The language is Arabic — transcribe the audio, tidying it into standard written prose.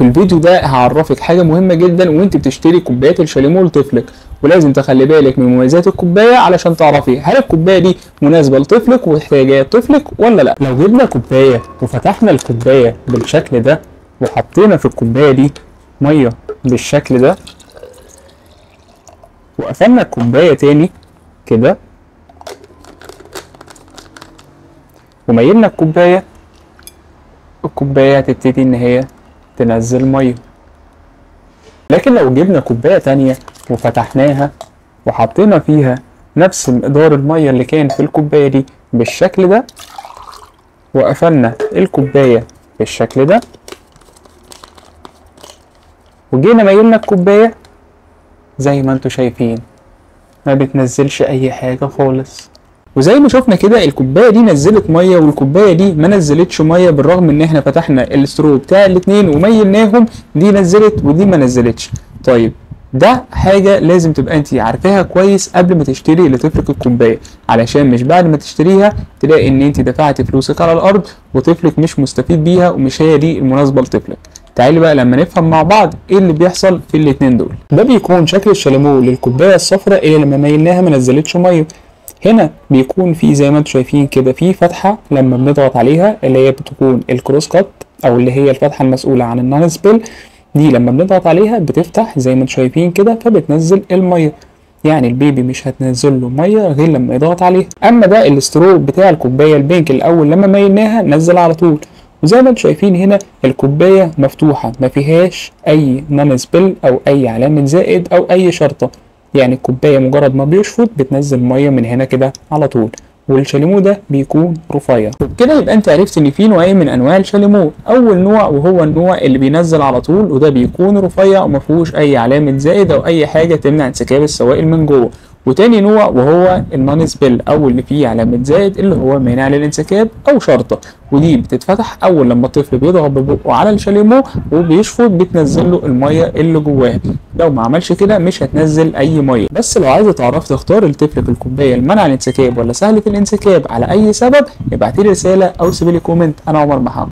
في الفيديو ده هعرفك حاجة مهمة جدا وانت بتشتري كوبايات الشاليمو لطفلك، ولازم تخلي بالك من مميزات الكوباية علشان تعرفي هل الكوباية دي مناسبة لطفلك واحتياجات طفلك ولا لا. لو جبنا كوباية وفتحنا الكوباية بالشكل ده وحطينا في الكوباية دي مية بالشكل ده وقفلنا الكوباية تاني كده وميلنا الكوباية هتبتدي ان هي تنزل ميه. لكن لو جبنا كوبايه تانية وفتحناها وحطينا فيها نفس مقدار الميه اللي كان في الكوبايه دي بالشكل ده وقفلنا الكوبايه بالشكل ده وجينا ميلنا الكوبايه زي ما انتوا شايفين ما بتنزلش اي حاجه خالص. وزي ما شفنا كده الكوبايه دي نزلت ميه والكوبايه دي ما نزلتش ميه، بالرغم ان احنا فتحنا الاسترو بتاع الاتنين وميلناهم، دي نزلت ودي ما نزلتش. طيب ده حاجه لازم تبقى انت عارفاها كويس قبل ما تشتري لطفلك الكوبايه، علشان مش بعد ما تشتريها تلاقي ان انت دفعتي فلوسك على الارض وطفلك مش مستفيد بيها ومش هي دي المناسبه لطفلك. تعالي بقى لما نفهم مع بعض ايه اللي بيحصل في الاتنين دول. ده بيكون شكل الشاليمو للكوبايه الصفراء اللي لما ميلناها ما نزلتش ميه. هنا بيكون في زي ما انتم شايفين كده في فتحه لما بنضغط عليها اللي هي بتكون الكروس كات او اللي هي الفتحه المسؤوله عن النون سبيل، دي لما بنضغط عليها بتفتح زي ما انتم شايفين كده فبتنزل الميه، يعني البيبي مش هتنزل له ميه غير لما يضغط عليها. اما ده الاسترو بتاع الكوبايه البينك الاول لما ميلناها نزل على طول، وزي ما انتم شايفين هنا الكوبايه مفتوحه ما فيهاش اي نون سبيل او اي علامه زائد او اي شرطه، يعني الكوبايه مجرد ما بيشفط بتنزل ميه من هنا كده على طول، والشاليمو ده بيكون رفيع. وبكده يبقى انت عرفت ان في نوعين من انواع الشاليمو، اول نوع وهو النوع اللي بينزل على طول وده بيكون رفيع وما فيهوش اي علامه زائد او اي حاجه تمنع انسكاب السوائل من جوه، وتاني نوع وهو النون سبيل او اللي فيه علامه زائد اللي هو مانع للانسكاب او شرطه، ودي بتتفتح اول لما الطفل بيضغط ببقه على الشاليمو وبيشفط بتنزل له الميه اللي جواه، لو ما عملش كده مش هتنزل اي ميه. بس لو عايزه تعرف تختار لطفلك الكوبايه المنع الانسكاب ولا سهله الانسكاب على اي سبب ابعتيلي رساله او سيبيلي كومنت. انا عمر محمد.